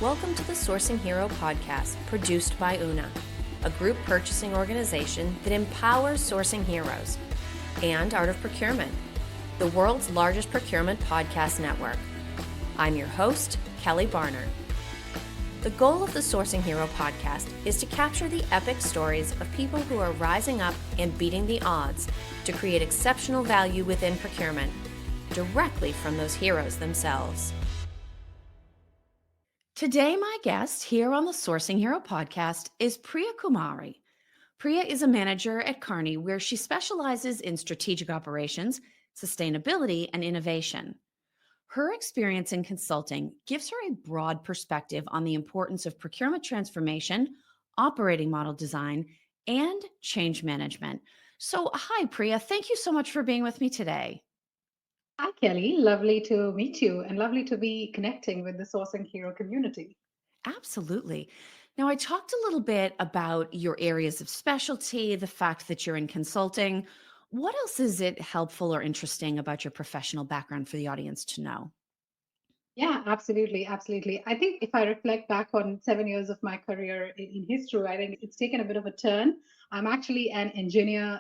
Welcome to the Sourcing Hero podcast, produced by Una, a group purchasing organization that empowers sourcing heroes, and Art of Procurement, the world's largest procurement podcast network. I'm your host, Kelly Barner. The goal of the Sourcing Hero podcast is to capture the epic stories of people who are rising up and beating the odds to create exceptional value within procurement, directly from those heroes themselves. Today, my guest here on the Sourcing Hero podcast is Priya Kumari. Priya is a manager at Kearney where she specializes in strategic operations, sustainability, and innovation. Her experience in consulting gives her a broad perspective on the importance of procurement transformation, operating model design, and change management. So, hi, Priya. Thank you so much for being with me today. Hi, Kelly. Lovely to meet you and lovely to be connecting with the Sourcing Hero community. Absolutely. Now, I talked a little bit about your areas of specialty, the fact that you're in consulting. What else is it helpful or interesting about your professional background for the audience to know? Yeah, absolutely. Absolutely. I think if I reflect back on 7 years of my career in history, I think it's taken a bit of a turn. I'm actually an engineer,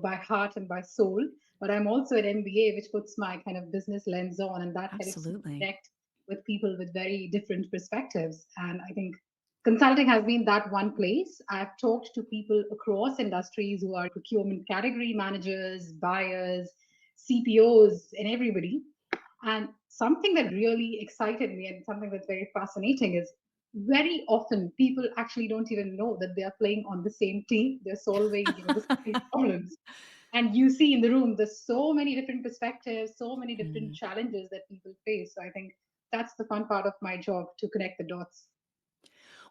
by heart and by soul, but I'm also an MBA, which puts my kind of business lens on, and that helps me Absolutely. connect with people with very different perspectives. And I think consulting has been that one place. I've talked to people across industries who are procurement category managers, buyers, CPOs, and everybody. And something that really excited me and something that's very fascinating is very often people actually don't even know that they are playing on the same team. They're solving, the same problems. And you see in the room, there's so many different perspectives, so many different Mm. challenges that people face. So I think that's the fun part of my job to connect the dots.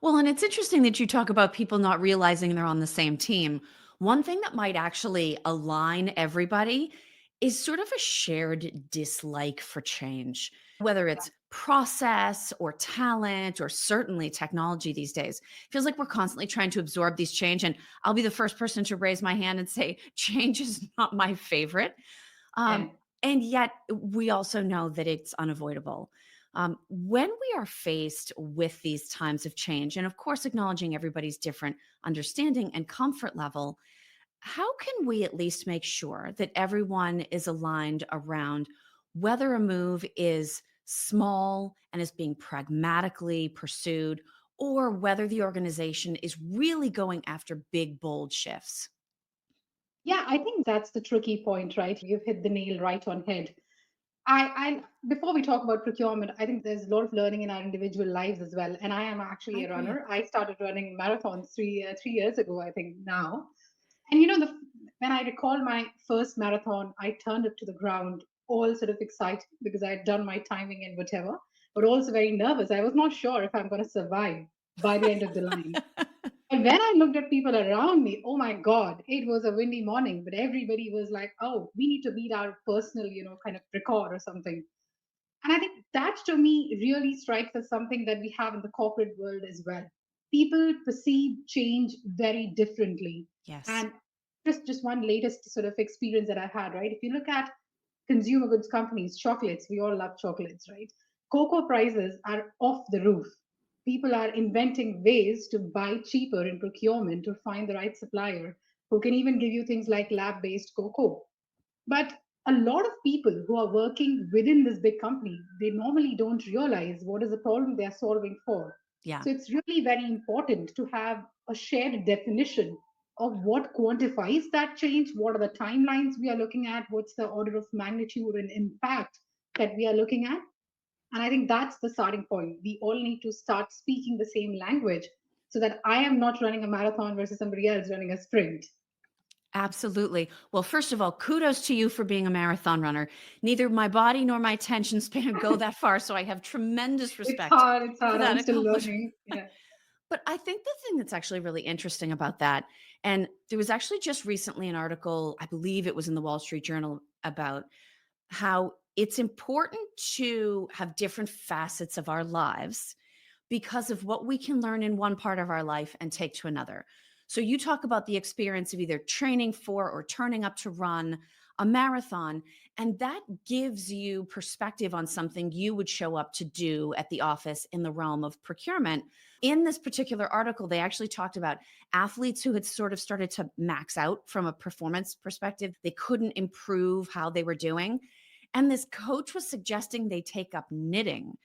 Well, and it's interesting that you talk about people not realizing they're on the same team. One thing that might actually align everybody is sort of a shared dislike for change, whether Yeah. it's process or talent or certainly technology these days. Feels like we're constantly trying to absorb these change. And I'll be the first person to raise my hand and say, change is not my favorite. Yeah. Um, and yet, we also know that it's unavoidable. When we are faced with these times of change, and of course, acknowledging everybody's different understanding and comfort level, how can we at least make sure that everyone is aligned around whether a move is small and is being pragmatically pursued, or whether the organization is really going after big, bold shifts? Yeah, I think that's the tricky point, right? You've hit the nail right on head. I before we talk about procurement, I think there's a lot of learning in our individual lives as well. And I am I actually a agree. runner. I started running marathons 3 years ago, I think now. And when I recall my first marathon, I turned it to the ground, all sort of excited because I had done my timing and whatever, but also very nervous. I was not sure if I'm going to survive by the end of the line. And when I looked at people around me, oh my God, it was a windy morning, but everybody was like, oh, we need to beat our personal, kind of record or something. And I think that to me really strikes as something that we have in the corporate world as well. People perceive change very differently. Yes. And just one latest sort of experience that I had, right? If you look at consumer goods companies, chocolates, we all love chocolates, right? Cocoa prices are off the roof. People are inventing ways to buy cheaper in procurement to find the right supplier who can even give you things like lab based cocoa. But a lot of people who are working within this big company, they normally don't realize what is the problem they are solving for. Yeah. So it's really very important to have a shared definition of what quantifies that change, what are the timelines we are looking at, what's the order of magnitude and impact that we are looking at. And I think that's the starting point. We all need to start speaking the same language so that I am not running a marathon versus somebody else running a sprint. Absolutely. Well, first of all, kudos to you for being a marathon runner. Neither my body nor my attention span go that far, so I have tremendous It's respect hard, it's for hard. that I'm still accomplishment. learning. Yeah. But I think the thing that's actually really interesting about that, and there was actually just recently an article, I believe it was in the Wall Street Journal, about how it's important to have different facets of our lives because of what we can learn in one part of our life and take to another. So you talk about the experience of either training for or turning up to run. a marathon. And that gives you perspective on something you would show up to do at the office in the realm of procurement. In this particular article, they actually talked about athletes who had sort of started to max out from a performance perspective. They couldn't improve how they were doing. And this coach was suggesting they take up knitting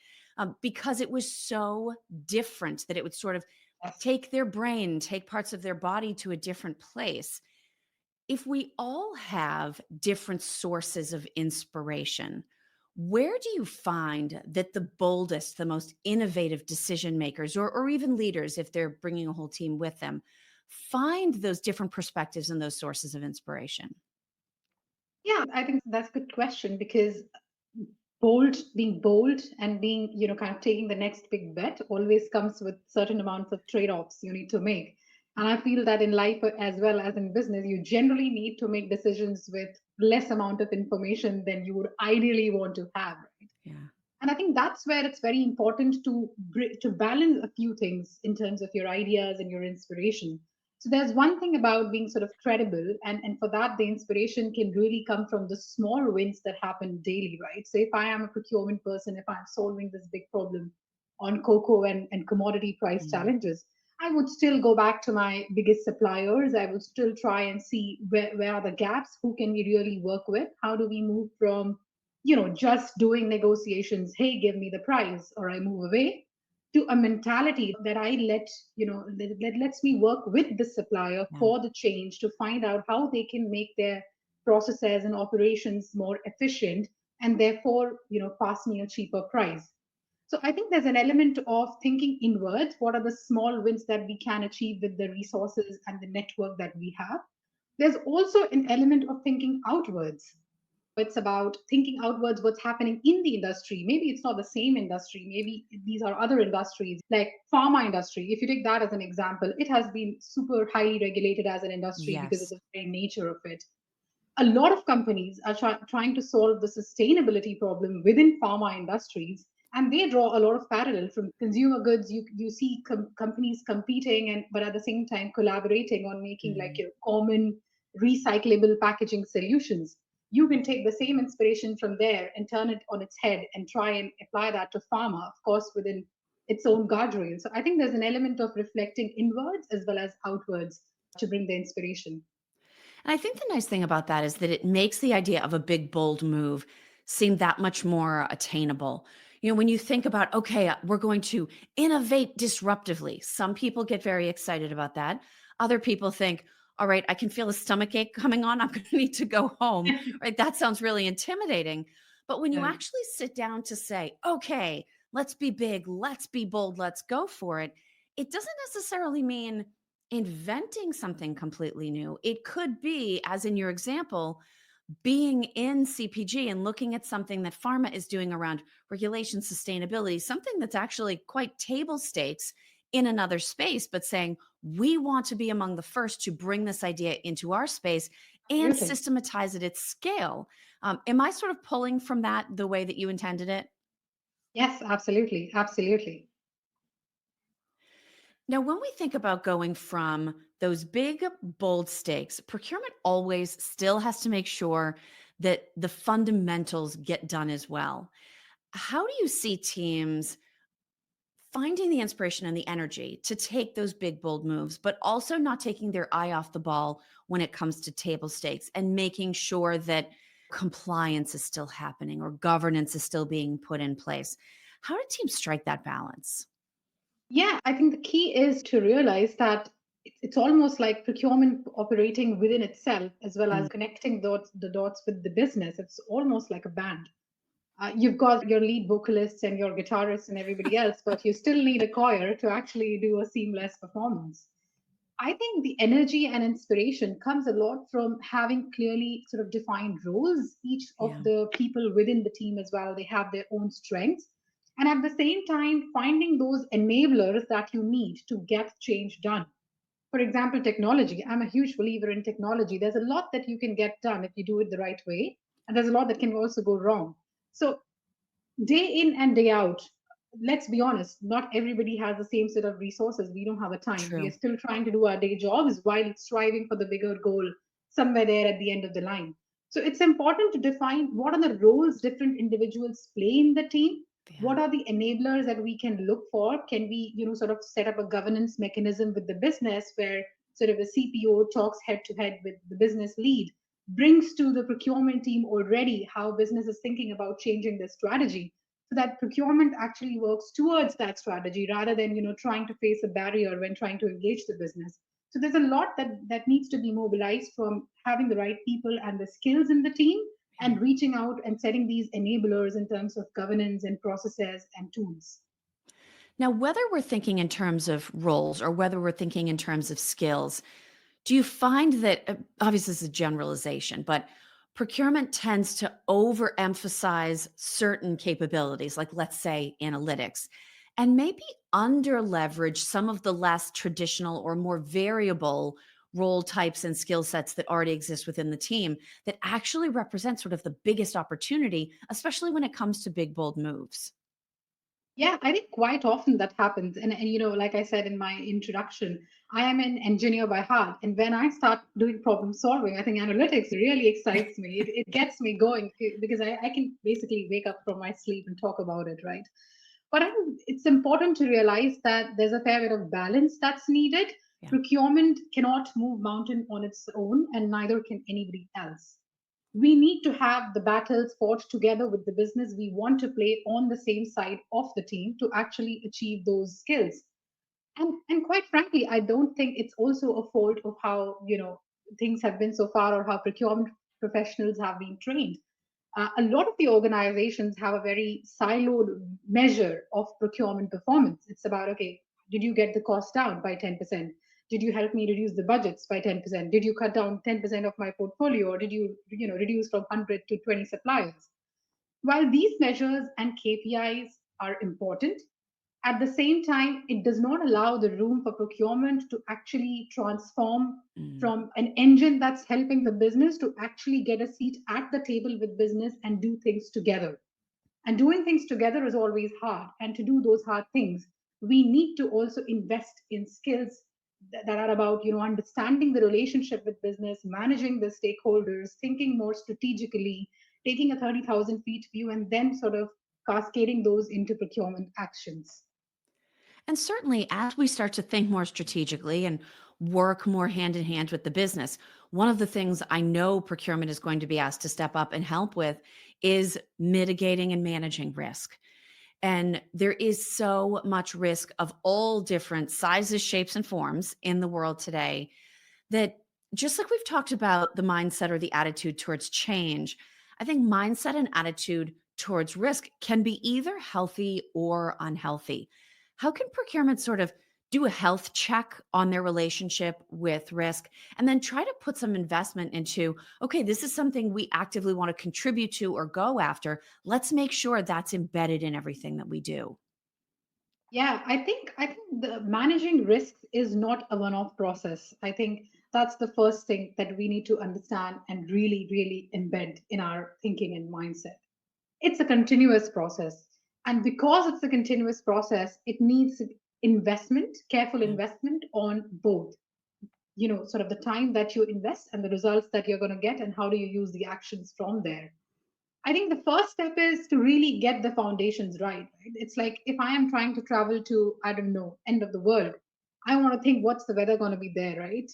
because it was so different that it would sort of Yes. take their brain, take parts of their body to a different place. If we all have different sources of inspiration, where do you find that the boldest, the most innovative decision makers, or even leaders, if they're bringing a whole team with them, find those different perspectives and those sources of inspiration? Yeah, I think that's a good question because being bold and being, kind of taking the next big bet always comes with certain amounts of trade-offs you need to make. And I feel that in life as well as in business, you generally need to make decisions with less amount of information than you would ideally want to have, right? Yeah. And I think that's where it's very important to balance a few things in terms of your ideas and your inspiration. So there's one thing about being sort of credible, and for that, the inspiration can really come from the small wins that happen daily, right? So if I am a procurement person, if I'm solving this big problem on cocoa and commodity price Mm. challenges, I would still go back to my biggest suppliers. I would still try and see where are the gaps, who can we really work with, how do we move from just doing negotiations, hey, give me the price, or I move away, to a mentality that I lets me work with the supplier Yeah. for the change to find out how they can make their processes and operations more efficient and therefore, pass me a cheaper price. So I think there's an element of thinking inwards. What are the small wins that we can achieve with the resources and the network that we have? There's also an element of thinking outwards. It's about thinking outwards what's happening in the industry. Maybe it's not the same industry, maybe these are other industries like pharma industry. If you take that as an example, it has been super highly regulated as an industry because of Yes. the very nature of it. A lot of companies are trying to solve the sustainability problem within pharma industries, and they draw a lot of parallel from consumer goods. You see companies competing and but at the same time collaborating on making like Mm. common recyclable packaging solutions. You can take the same inspiration from there and turn it on its head and try and apply that to pharma, of course within its own guardrails. So I think there's an element of reflecting inwards as well as outwards to bring the inspiration. And I think the nice thing about that is that it makes the idea of a big, bold move seem that much more attainable. When you think about, okay, we're going to innovate disruptively, some people get very excited about that. Other people think, all right, I can feel a stomach ache coming on. I'm going to need to go home. Right. That sounds really intimidating. But when you Yeah. actually sit down to say, okay, let's be big, let's be bold, let's go for it, it doesn't necessarily mean inventing something completely new. It could be, as in your example, being in CPG and looking at something that pharma is doing around regulation, sustainability, something that's actually quite table stakes in another space, but saying, we want to be among the first to bring this idea into our space and Absolutely. systematize it at scale. Am I sort of pulling from that the way that you intended it? Yes, absolutely. Absolutely. Now, when we think about going from those big, bold stakes, procurement always still has to make sure that the fundamentals get done as well. How do you see teams finding the inspiration and the energy to take those big, bold moves, but also not taking their eye off the ball when it comes to table stakes and making sure that compliance is still happening or governance is still being put in place? How do teams strike that balance? Yeah, I think the key is to realize that it's almost like procurement operating within itself as well as Mm. connecting the dots with the business. It's almost like a band. You've got your lead vocalists and your guitarists and everybody else, but you still need a choir to actually do a seamless performance. I think the energy and inspiration comes a lot from having clearly sort of defined roles. Each of Yeah. the people within the team as well, they have their own strengths. And at the same time, finding those enablers that you need to get change done. For example, technology. I'm a huge believer in technology. There's a lot that you can get done if you do it the right way. And there's a lot that can also go wrong. So day in and day out, let's be honest, not everybody has the same set of resources. We don't have a time. We are True. still trying to do our day jobs while striving for the bigger goal somewhere there at the end of the line. So it's important to define what are the roles different individuals play in the team. Yeah. What are the enablers that we can look for? Can we, sort of set up a governance mechanism with the business where sort of the CPO talks head to head with the business lead, brings to the procurement team already how business is thinking about changing their strategy, so that procurement actually works towards that strategy rather than, trying to face a barrier when trying to engage the business. So there's a lot that needs to be mobilized, from having the right people and the skills in the team, Yeah. and reaching out and setting these enablers in terms of governance and processes and tools. Now, whether we're thinking in terms of roles or whether we're thinking in terms of skills, do you find that obviously this is a generalization, but procurement tends to overemphasize certain capabilities, like let's say analytics, and maybe under leverage some of the less traditional or more variable role types and skill sets that already exist within the team that actually represent sort of the biggest opportunity, especially when it comes to big, bold moves? Yeah, I think quite often that happens. And like I said in my introduction, I am an engineer by heart. And when I start doing problem solving, I think analytics really excites me. It gets me going, because I can basically wake up from my sleep and talk about it, right? But I think it's important to realize that there's a fair bit of balance that's needed. Yeah. Procurement cannot move mountain on its own, and neither can anybody else. We need to have the battles fought together with the business. We want to play on the same side of the team to actually achieve those skills. And quite frankly, I don't think it's also a fault of how, things have been so far, or how procurement professionals have been trained. A lot of the organizations have a very siloed measure of procurement performance. It's about, okay, did you get the cost down by 10%? Did you help me reduce the budgets by 10%? Did you cut down 10% of my portfolio, or did you, reduce from 100 to 20 suppliers? While these measures and KPIs are important, at the same time, it does not allow the room for procurement to actually transform Mm, from an engine that's helping the business to actually get a seat at the table with business and do things together. And doing things together is always hard. And to do those hard things, we need to also invest in skills that are about, understanding the relationship with business, managing the stakeholders, thinking more strategically, taking a 30,000 feet view, and then sort of cascading those into procurement actions. And certainly, as we start to think more strategically and work more hand in hand with the business, one of the things I know procurement is going to be asked to step up and help with is mitigating and managing risk. And there is so much risk of all different sizes, shapes, and forms in the world today that just like we've talked about the mindset or the attitude towards change, I think mindset and attitude towards risk can be either healthy or unhealthy. How can procurement sort of do a health check on their relationship with risk and then try to put some investment into, okay, this is something we actively want to contribute to or go after. Let's make sure that's embedded in everything that we do. Yeah, I think the managing risks is not a one-off process. I think that's the first thing that we need to understand and really, really embed in our thinking and mindset. It's a continuous process. And because it's a continuous process, it needs investment, careful Yeah. investment on both, sort of the time that you invest and the results that you're going to get, and how do you use the actions from there. I think the first step is to really get the foundations right? It's like, if I am trying to travel to, I don't know, end of the world, I want to think, what's the weather going to be there, right?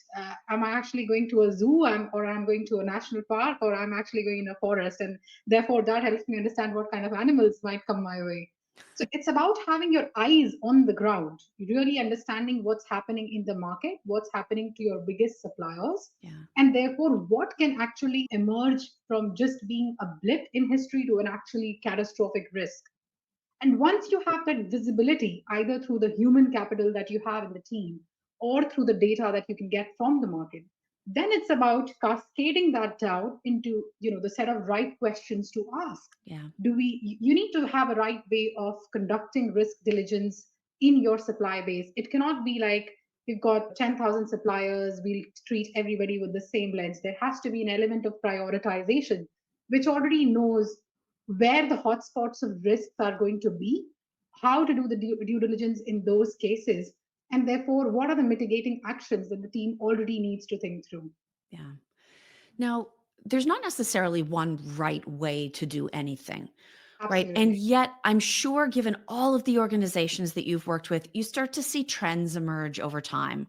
Am I actually going to a zoo, or I'm going to a national park, or I'm actually going in a forest? And therefore, that helps me understand what kind of animals might come my way. So it's about having your eyes on the ground, really understanding what's happening in the market, what's happening to your biggest suppliers, Yeah. and therefore what can actually emerge from just being a blip in history to an actually catastrophic risk. And once you have that visibility, either through the human capital that you have in the team, or through the data that you can get from the market, then it's about cascading that down into, the set of right questions to ask. Yeah. You need to have a right way of conducting risk diligence in your supply base. It cannot be like, we've got 10,000 suppliers, we'll treat everybody with the same lens. There has to be an element of prioritization, which already knows where the hotspots of risks are going to be, how to do the due diligence in those cases, and therefore what are the mitigating actions that the team already needs to think through. Yeah. Now, there's not necessarily one right way to do anything, right? And Absolutely. yet, I'm sure, given all of the organizations that you've worked with, you start to see trends emerge over time.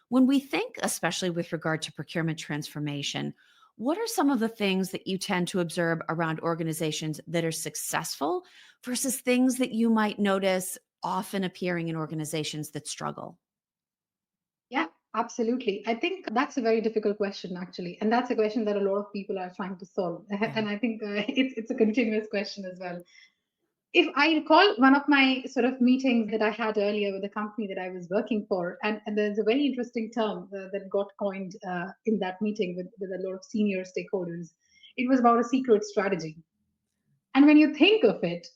When we think, especially with regard to procurement transformation, what are some of the things that you tend to observe around organizations that are successful versus things that you might notice often appearing in organizations that struggle? Yeah, absolutely. I think that's a very difficult question, actually. And that's a question that a lot of people are trying to solve. Yeah. And I think it's a continuous question as well. If I recall one of my sort of meetings that I had earlier with the company that I was working for, and there's a very interesting term that got coined in that meeting with a lot of senior stakeholders. It was about a secret strategy. And when you think of it,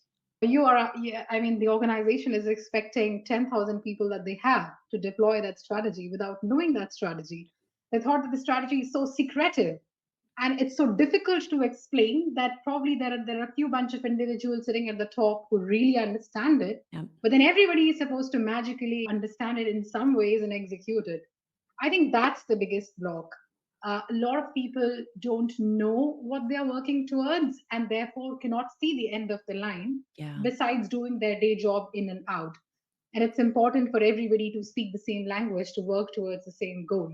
yeah, I mean, the organization is expecting 10,000 people that they have to deploy that strategy without knowing that strategy. They thought that the strategy is so secretive and it's so difficult to explain that probably there are a few bunch of individuals sitting at the top who really understand it, Yeah. but then everybody is supposed to magically understand it in some ways and execute it. I think that's the biggest block. A lot of people don't know what they are working towards and therefore cannot see the end of the line Yeah. besides doing their day job in and out. And it's important for everybody to speak the same language to work towards the same goal.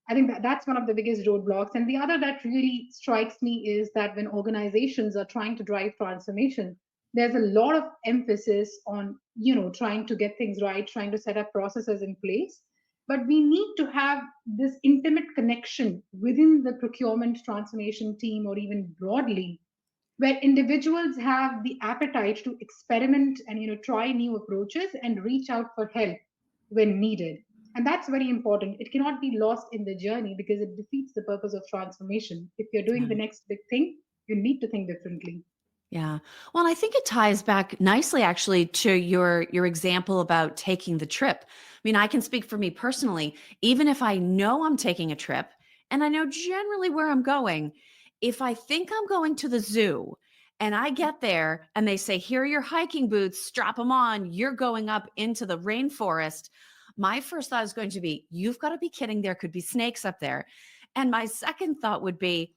I think that that's one of the biggest roadblocks. And the other that really strikes me is that when organizations are trying to drive transformation, there's a lot of emphasis on, trying to get things right, trying to set up processes in place. But we need to have this intimate connection within the procurement transformation team or even broadly, where individuals have the appetite to experiment and try new approaches and reach out for help when needed. And that's very important. It cannot be lost in the journey because it defeats the purpose of transformation. If you're doing Yeah. the next big thing, you need to think differently. Yeah. Well, I think it ties back nicely actually to your example about taking the trip. I mean, I can speak for me personally, even if I know I'm taking a trip and I know generally where I'm going, if I think I'm going to the zoo and I get there and they say, "Here are your hiking boots, strap them on, you're going up into the rainforest." My first thought is going to be, "You've got to be kidding, there could be snakes up there." And my second thought would be,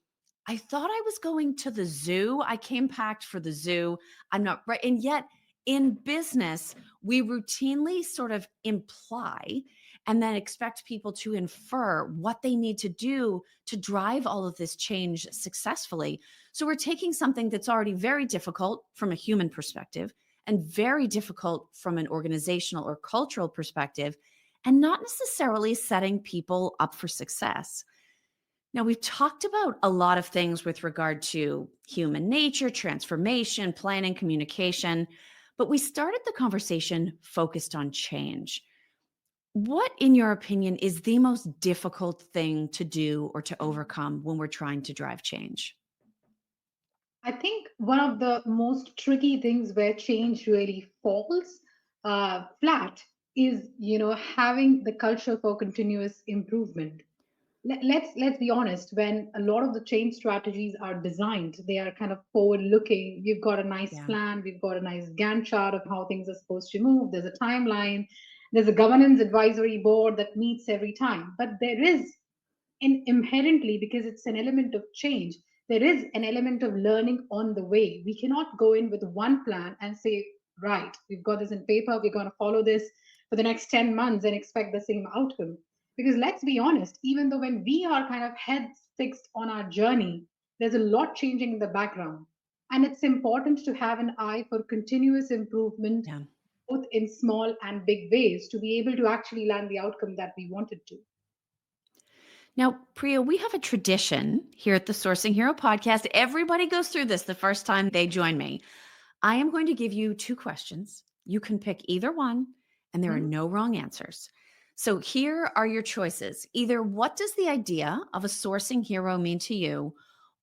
I thought I was going to the zoo. I came packed for the zoo. I'm not right. And yet, in business, we routinely sort of imply and then expect people to infer what they need to do to drive all of this change successfully. So, we're taking something that's already very difficult from a human perspective and very difficult from an organizational or cultural perspective, and not necessarily setting people up for success. Now, we've talked about a lot of things with regard to human nature, transformation, planning, communication, but we started the conversation focused on change. What, in your opinion, is the most difficult thing to do or to overcome when we're trying to drive change? I think one of the most tricky things where change really falls flat is, having the culture for continuous improvement. Let's be honest, when a lot of the change strategies are designed, they are kind of forward looking. We've got a nice Yeah. plan, we've got a nice Gantt chart of how things are supposed to move, there's a timeline, there's a governance advisory board that meets every time, but there is inherently, because it's an element of change, there is an element of learning on the way. We cannot go in with one plan and say, right, we've got this in paper, we're going to follow this for the next 10 months and expect the same outcome. Because let's be honest, even though when we are kind of heads fixed on our journey, there's a lot changing in the background. And it's important to have an eye for continuous improvement, Yeah. both in small and big ways, to be able to actually land the outcome that we wanted to. Now, Priya, we have a tradition here at the Sourcing Hero podcast. Everybody goes through this the first time they join me. I am going to give you two questions. You can pick either one, and there are Mhm. no wrong answers. So here are your choices. Either what does the idea of a sourcing hero mean to you?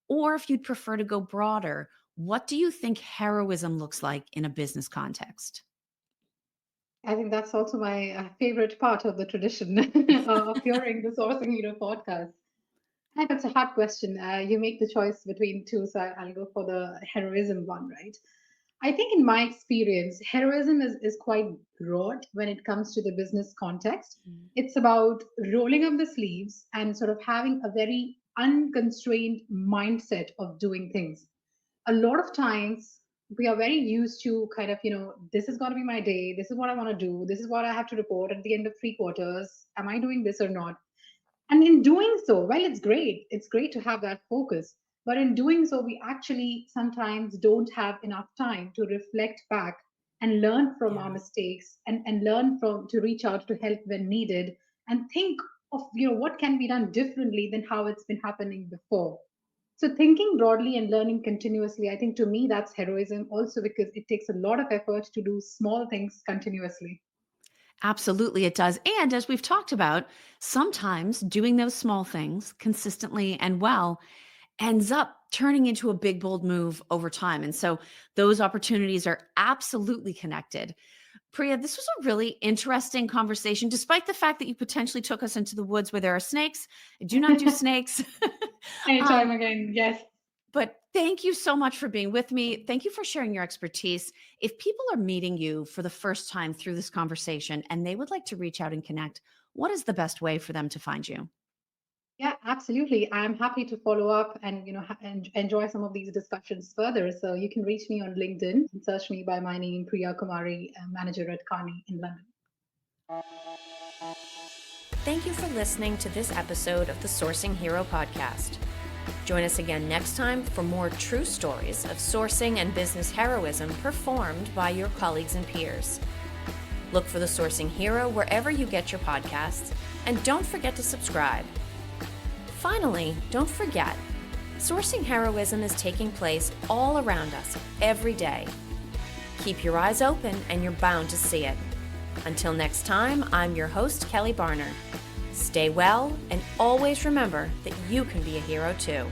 Or if you'd prefer to go broader, what do you think heroism looks like in a business context? I think that's also my favorite part of the tradition of hearing the Sourcing Hero podcast. And it's a hard question. You make the choice between two, so I'll go for the heroism one, right? I think, in my experience, heroism is quite broad when it comes to the business context. Mm. It's about rolling up the sleeves and sort of having a very unconstrained mindset of doing things. A lot of times we are very used to kind of, this is going to be my day, this is what I want to do, this is what I have to report at the end of 3 quarters. Am I doing this or not? And in doing so, well, it's great to have that focus. But in doing so, we actually sometimes don't have enough time to reflect back and learn from our Yeah. mistakes, and learn from to reach out to help when needed, and think of, what can be done differently than how it's been happening before. So thinking broadly and learning continuously, I think to me that's heroism also, because it takes a lot of effort to do small things continuously. Absolutely, it does. And as we've talked about, sometimes doing those small things consistently and well ends up turning into a big, bold move over time. And so those opportunities are absolutely connected. Priya, this was a really interesting conversation, despite the fact that you potentially took us into the woods where there are snakes. I do not do snakes. Anytime um, again, yes. but thank you so much for being with me. Thank you for sharing your expertise. If people are meeting you for the first time through this conversation and they would like to reach out and connect, what is the best way for them to find you? Yeah, absolutely. I'm happy to follow up and and enjoy some of these discussions further. So you can reach me on LinkedIn and search me by my name, Priya Kumari, manager at Kearney in London. Thank you for listening to this episode of the Sourcing Hero podcast. Join us again next time for more true stories of sourcing and business heroism performed by your colleagues and peers. Look for the Sourcing Hero wherever you get your podcasts, and don't forget to subscribe. Finally, don't forget, sourcing heroism is taking place all around us every day. Keep your eyes open and you're bound to see it. Until next time, I'm your host, Kelly Barner. Stay well and always remember that you can be a hero too.